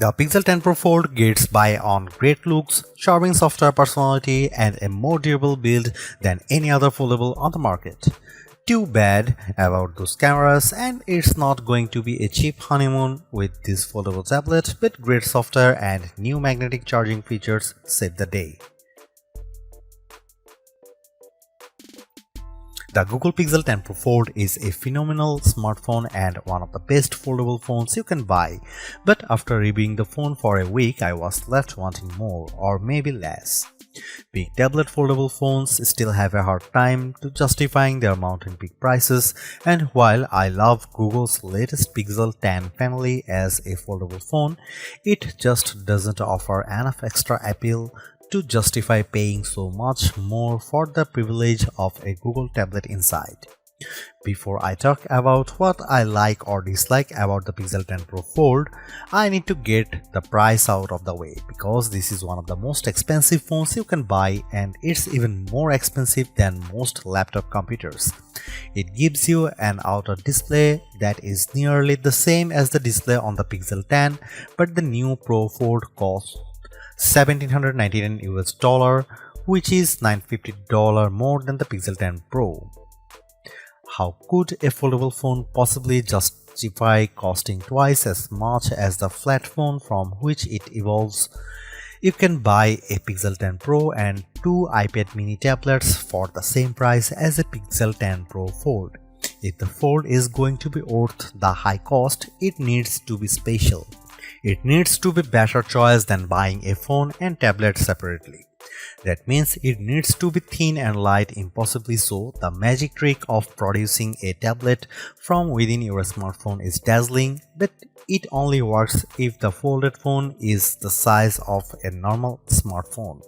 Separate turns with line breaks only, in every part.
The Pixel 10 Pro Fold gets by on great looks, charming software personality, and a more durable build than any other foldable on the market. Too bad about those cameras, and it's not going to be a cheap honeymoon with this foldable tablet, but great software and new magnetic charging features save the day. The Google Pixel 10 Pro Fold is a phenomenal smartphone and one of the best foldable phones you can buy, but after reviewing the phone for a week I was left wanting more or maybe less. Big tablet foldable phones still have a hard time to justifying their mountain peak prices, and while I love Google's latest Pixel 10 family as a foldable phone, it just doesn't offer enough extra appeal to justify paying so much more for the privilege of a Google tablet inside. Before I talk about what I like or dislike about the Pixel 10 Pro Fold, I need to get the price out of the way because this is one of the most expensive phones you can buy, and it's even more expensive than most laptop computers. It gives you an outer display that is nearly the same as the display on the Pixel 10, but the new Pro Fold costs $1,799 US, which is $950 more than the Pixel 10 Pro. How could a foldable phone possibly justify costing twice as much as the flat phone from which it evolves? You can buy a Pixel 10 Pro and two iPad mini tablets for the same price as a Pixel 10 Pro Fold. If the Fold is going to be worth the high cost, it needs to be special. It needs to be better choice than buying a phone and tablet separately. That means it needs to be thin and light, impossibly so. The magic trick of producing a tablet from within your smartphone is dazzling, but it only works if the folded phone is the size of a normal smartphone.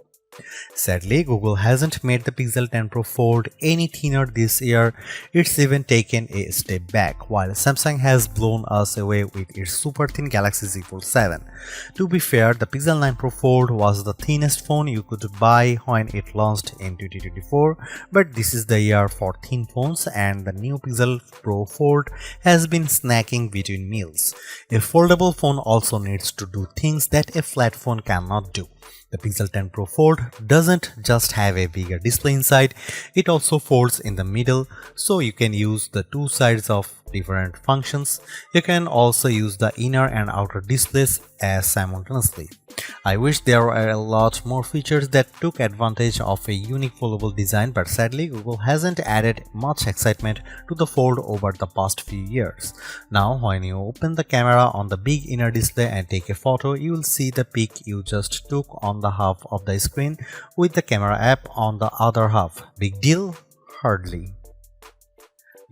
Sadly, Google hasn't made the Pixel 10 Pro Fold any thinner this year. It's even taken a step back, while Samsung has blown us away with its super thin Galaxy Z Fold 7. To be fair, the Pixel 9 Pro Fold was the thinnest phone you could buy when it launched in 2024, but this is the year for thin phones, and the new Pixel Pro Fold has been snacking between meals. A foldable phone also needs to do things that a flat phone cannot do. The Pixel 10 Pro Fold doesn't just have a bigger display inside, it also folds in the middle, so you can use the two sides of different functions. You can also use the inner and outer displays as simultaneously. I wish there were a lot more features that took advantage of a unique foldable design, but sadly Google hasn't added much excitement to the Fold over the past few years. Now when you open the camera on the big inner display and take a photo, you will see the pic you just took on the half of the screen with the camera app on the other half. Big deal? Hardly.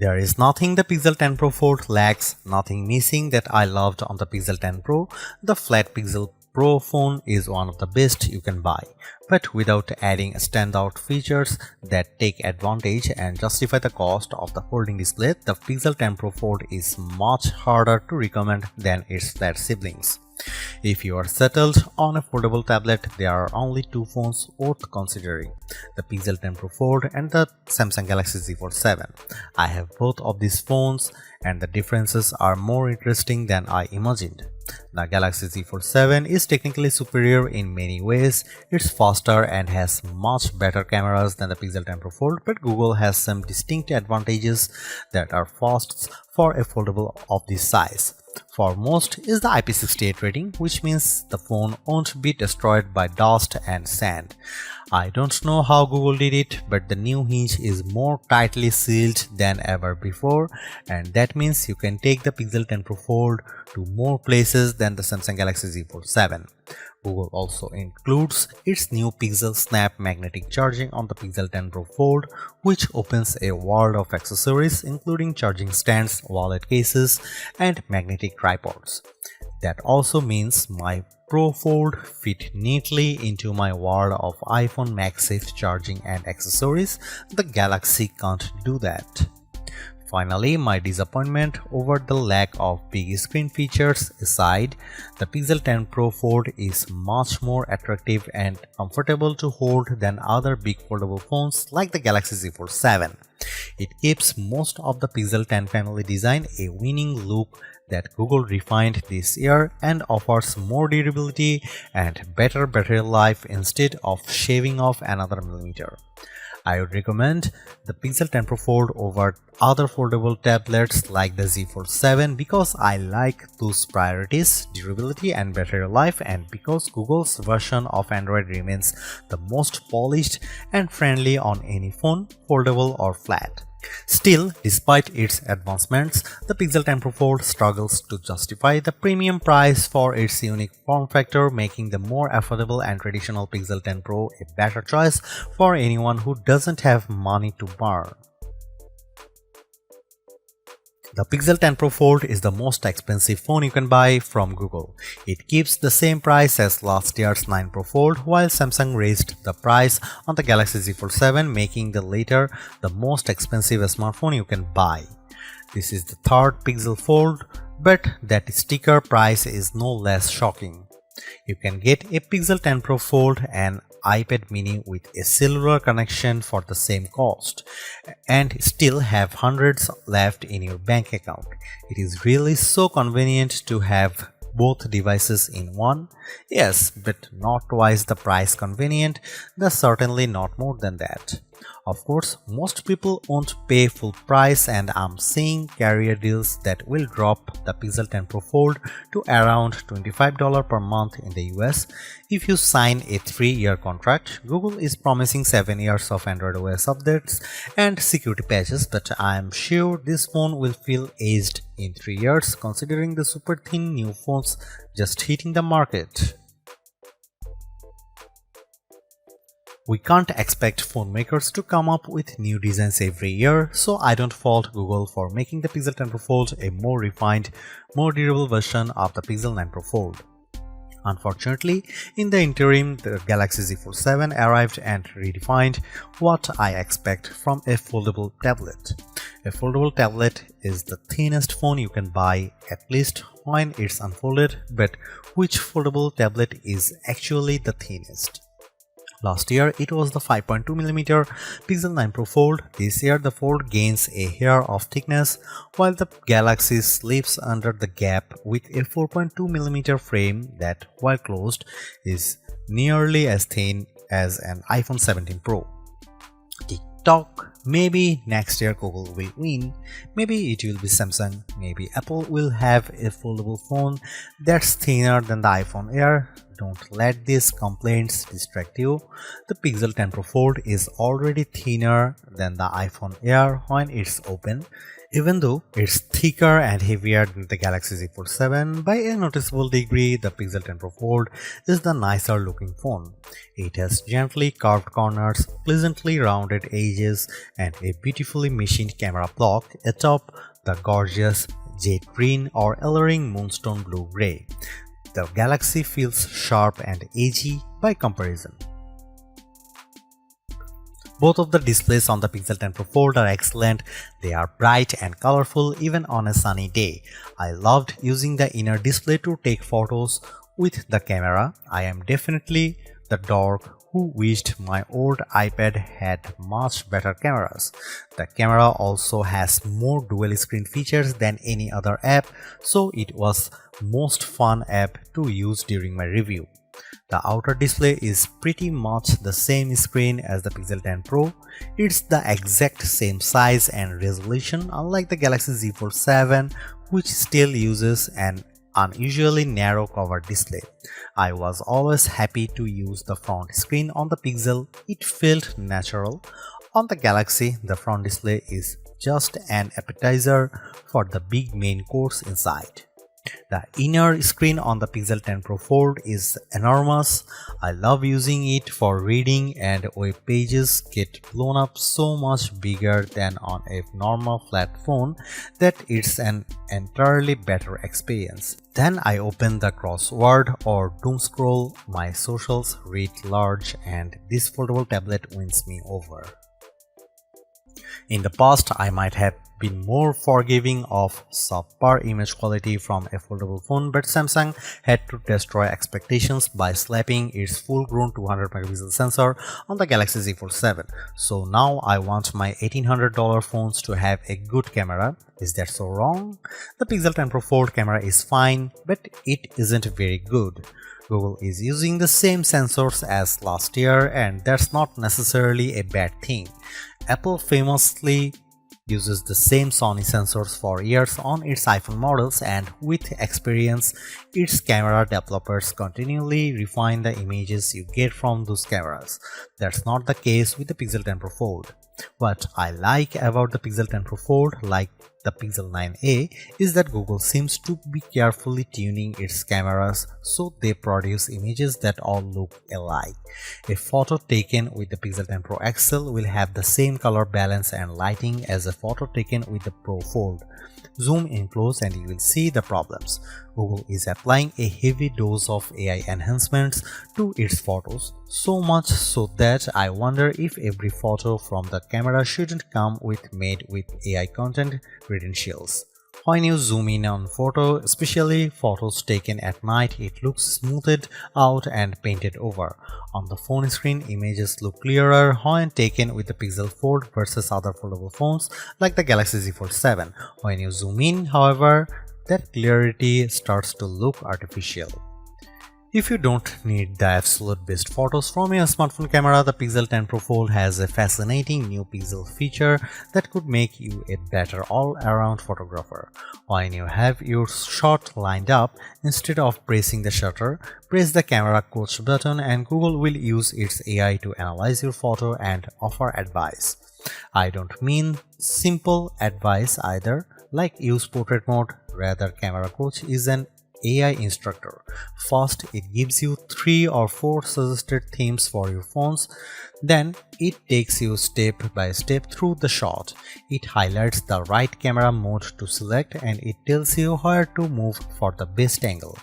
There is nothing the Pixel 10 Pro Fold lacks, nothing missing that I loved on the Pixel 10 Pro. The flat Pixel Pro phone is one of the best you can buy, but without adding standout features that take advantage and justify the cost of the folding display, the Pixel 10 Pro Fold is much harder to recommend than its flat siblings. If you are settled on a foldable tablet, there are only two phones worth considering: the Pixel 10 Pro Fold and the Samsung Galaxy Z Fold 7. I have both of these phones, and the differences are more interesting than I imagined. The Galaxy Z Fold 7 is technically superior in many ways. It's faster and has much better cameras than the Pixel 10 Pro Fold, but Google has some distinct advantages that are firsts for a foldable of this size. Foremost is the IP68 rating, which means the phone won't be destroyed by dust and sand. I don't know how Google did it, but the new hinge is more tightly sealed than ever before, and that means you can take the Pixel 10 Pro Fold to more places than the Samsung Galaxy Z Fold 7. Google also includes its new PixelSnap magnetic charging on the Pixel 10 Pro Fold, which opens a world of accessories including charging stands, wallet cases, and magnetic tripods. That also means my Pro Fold fit neatly into my world of iPhone MagSafe charging and accessories. The Galaxy can't do that. Finally, my disappointment over the lack of big screen features aside, the Pixel 10 Pro Fold is much more attractive and comfortable to hold than other big foldable phones like the Galaxy Z Fold 7. It keeps most of the Pixel 10 family design a winning look that Google refined this year and offers more durability and better battery life instead of shaving off another millimeter. I would recommend the Pixel 10 Pro Fold over other foldable tablets like the Z Fold 7 because I like those priorities, durability and battery life, and because Google's version of Android remains the most polished and friendly on any phone, foldable or flat. Still, despite its advancements, the Pixel 10 Pro Fold struggles to justify the premium price for its unique form factor, making the more affordable and traditional Pixel 10 Pro a better choice for anyone who doesn't have money to burn. The Pixel 10 Pro Fold is the most expensive phone you can buy from Google. It keeps the same price as last year's 9 Pro Fold, while Samsung raised the price on the Galaxy Z Fold 7, making the latter the most expensive smartphone you can buy. This is the third Pixel Fold, but that sticker price is no less shocking. You can get a Pixel 10 Pro Fold and iPad mini with a cellular connection for the same cost and still have hundreds left in your bank account. It is really so convenient to have both devices in one. Yes, but not twice the price convenient, that's certainly not more than that. Of course, most people won't pay full price, and I'm seeing carrier deals that will drop the Pixel 10 Pro Fold to around $25 per month in the US if you sign a 3-year contract. Google is promising 7 years of Android OS updates and security patches, but I'm sure this phone will feel aged in 3 years considering the super thin new phones just hitting the market. We can't expect phone makers to come up with new designs every year, so I don't fault Google for making the Pixel 10 Pro Fold a more refined, more durable version of the Pixel 9 Pro Fold. Unfortunately, in the interim, the Galaxy Z Fold 7 arrived and redefined what I expect from a foldable tablet. A foldable tablet is the thinnest phone you can buy, at least when it's unfolded, but which foldable tablet is actually the thinnest? Last year, it was the 5.2mm Pixel 9 Pro Fold. This year, the Fold gains a hair of thickness, while the Galaxy slips under the gap with a 4.2mm frame that, while closed, is nearly as thin as an iPhone 17 Pro. TikTok. Maybe next year Google will win, maybe it will be Samsung, maybe Apple will have a foldable phone that's thinner than the iPhone Air. Don't let these complaints distract you. The Pixel 10 Pro Fold is already thinner than the iPhone Air when it's open, even though it's thicker and heavier than the Galaxy Z Fold 7 by a noticeable degree. The Pixel 10 Pro Fold is the nicer looking phone. It has gently curved corners, pleasantly rounded edges, and a beautifully machined camera block atop the gorgeous jade green or alluring moonstone blue-gray. The Galaxy feels sharp and edgy by comparison. Both of the displays on the Pixel 10 Pro Fold are excellent. They are bright and colorful even on a sunny day. I loved using the inner display to take photos with the camera. I am definitely the dork who wished my old iPad had much better cameras. The camera also has more dual screen features than any other app, so it was most fun app to use during my review. The outer display is pretty much the same screen as the Pixel 10 Pro. It's the exact same size and resolution, unlike the Galaxy Z Fold 7, which still uses an unusually narrow cover display. I was always happy to use the front screen on the Pixel. It felt natural. On the Galaxy, the front display is just an appetizer for the big main course inside. The inner screen on the Pixel 10 Pro Fold is enormous. I love using it for reading, and web pages get blown up so much bigger than on a normal flat phone that it's an entirely better experience. Then I open the crossword or doom scroll, my socials read large, and this foldable tablet wins me over. In the past, I might have been more forgiving of subpar image quality from a foldable phone, but Samsung had to destroy expectations by slapping its full-grown 200 megapixel sensor on the Galaxy Z Fold 7. So now I want my $1,800 phones to have a good camera. Is that so wrong? The Pixel 10 Pro Fold camera is fine, but it isn't very good. Google is using the same sensors as last year, and that's not necessarily a bad thing. Apple famously uses the same Sony sensors for years on its iPhone models, and with experience, its camera developers continually refine the images you get from those cameras. That's not the case with the Pixel 10 Pro Fold. What I like about the Pixel 10 Pro Fold, like the Pixel 9a, is that Google seems to be carefully tuning its cameras so they produce images that all look alike. A photo taken with the Pixel 10 Pro XL will have the same color balance and lighting as a photo taken with the Pro Fold. Zoom in close and you will see the problems. Google is applying a heavy dose of AI enhancements to its photos, so much so that I wonder if every photo from the camera shouldn't come made with AI content credentials. When you zoom in on photo, especially photos taken at night, it looks smoothed out and painted over. On the phone screen, images look clearer when taken with the Pixel Fold versus other foldable phones like the Galaxy Z Fold 7. When you zoom in, however, that clarity starts to look artificial. If you don't need the absolute best photos from your smartphone camera, the Pixel 10 Pro Fold has a fascinating new pixel feature that could make you a better all-around photographer. When you have your shot lined up, instead of pressing the shutter, press the camera coach button and Google will use its AI to analyze your photo and offer advice. I don't mean simple advice either, like use portrait mode. Rather, camera coach is an AI instructor. First, it gives you 3 or 4 suggested themes for your phones. Then, it takes you step by step through the shot. It highlights the right camera mode to select and it tells you where to move for the best angle.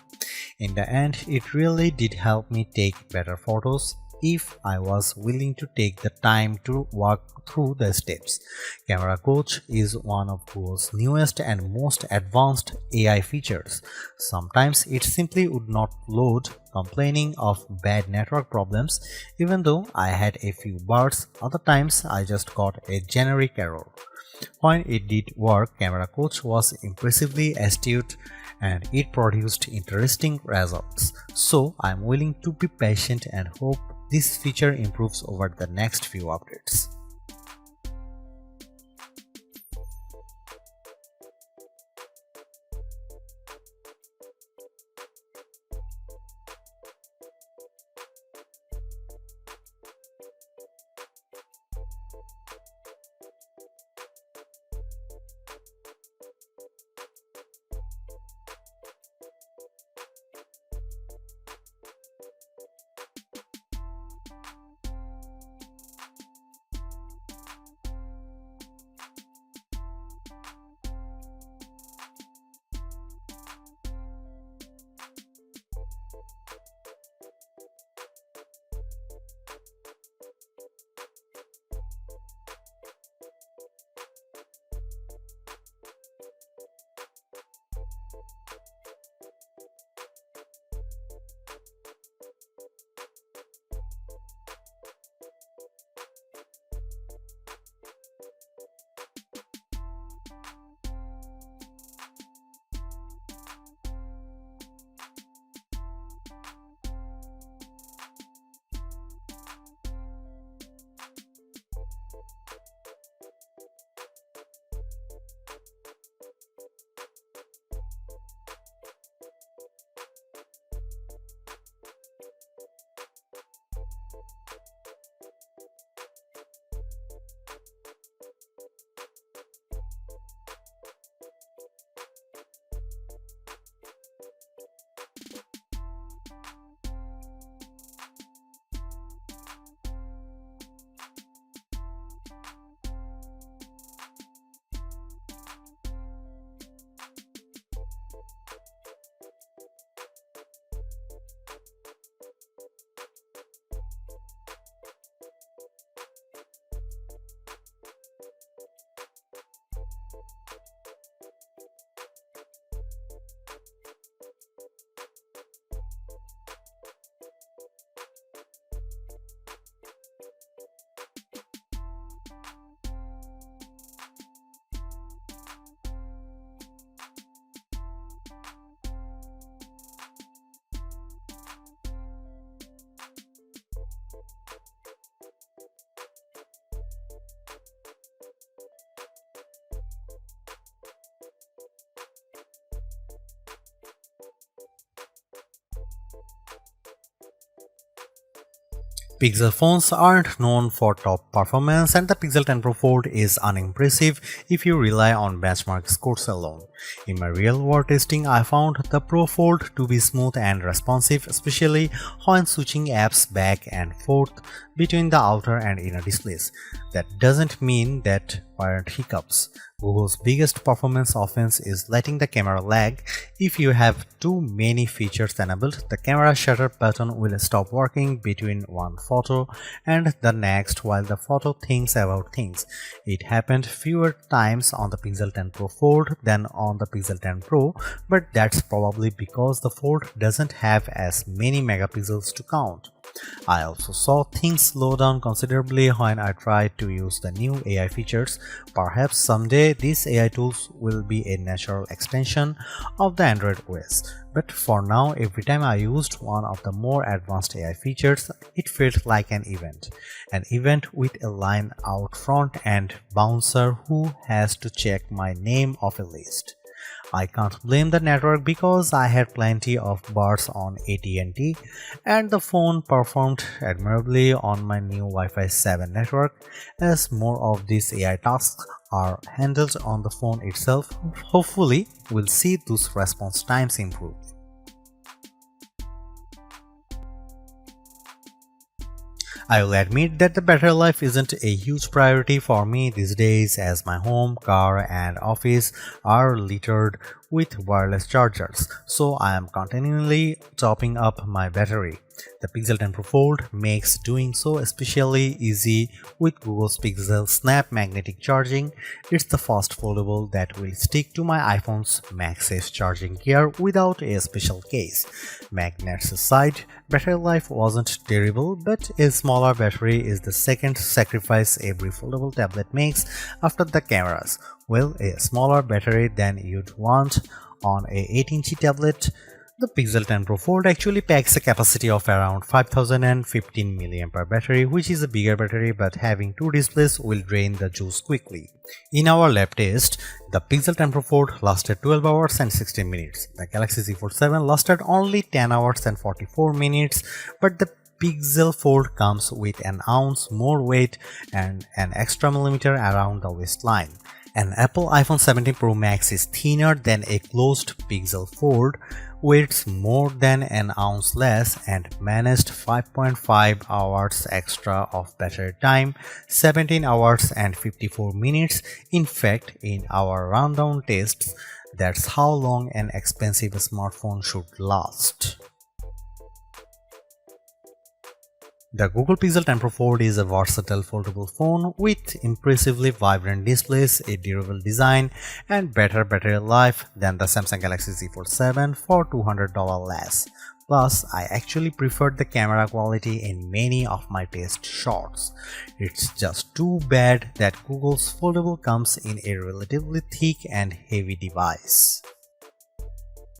In the end, it really did help me take better photos if I was willing to take the time to walk through the steps. Camera Coach is one of Google's newest and most advanced AI features. Sometimes it simply would not load, complaining of bad network problems, even though I had a few bars. Other times I just got a generic error. When it did work, Camera Coach was impressively astute and it produced interesting results. So I'm willing to be patient and hope this feature improves over the next few updates. Pixel phones aren't known for top performance, and the Pixel 10 Pro Fold is unimpressive if you rely on benchmark scores alone. In my real-world testing, I found the Pro Fold to be smooth and responsive, especially when switching apps back and forth between the outer and inner displays. That doesn't mean that weren't hiccups. Google's biggest performance offense is letting the camera lag. If you have too many features enabled, the camera shutter button will stop working between one photo and the next while the photo thinks about things. It happened fewer times on the Pixel 10 Pro Fold than on the Pixel 10 Pro, but that's probably because the Fold doesn't have as many megapixels to count. I also saw things slow down considerably when I tried to use the new AI features. Perhaps someday these AI tools will be a natural extension of the Android OS. But for now, every time I used one of the more advanced AI features, it felt like an event. An event with a line out front and bouncer who has to check my name off a list. I can't blame the network because I had plenty of bars on AT&T and the phone performed admirably on my new Wi-Fi 7 network. As more of these AI tasks are handled on the phone itself, hopefully we'll see those response times improve. I will admit that the battery life isn't a huge priority for me these days, as my home, car and office are littered with wireless chargers, so I am continually topping up my battery. The Pixel 10 Pro Fold makes doing so especially easy with Google's PixelSnap magnetic charging. It's the first foldable that will stick to my iPhone's MagSafe charging gear without a special case. Magnets aside, battery life wasn't terrible, but a smaller battery is the second sacrifice every foldable tablet makes after the cameras. Well, a smaller battery than you'd want on a 8-inch tablet. The Pixel 10 Pro Fold actually packs a capacity of around 5015 mAh battery, which is a bigger battery, but having two displays will drain the juice quickly. In our lab test, the Pixel 10 Pro Fold lasted 12 hours and 16 minutes. The Galaxy Z Fold 7 lasted only 10 hours and 44 minutes, but the Pixel Fold comes with an ounce more weight and an extra millimeter around the waistline. An Apple iPhone 17 Pro Max is thinner than a closed Pixel Fold, weighs more than an ounce less, and managed 5.5 hours extra of battery time, 17 hours and 54 minutes. In fact, in our rundown tests, that's how long an expensive smartphone should last. The Google Pixel 10 Pro Fold is a versatile foldable phone with impressively vibrant displays, a durable design, and better battery life than the Samsung Galaxy Z Fold 7 for $200 less. Plus, I actually preferred the camera quality in many of my test shots. It's just too bad that Google's foldable comes in a relatively thick and heavy device.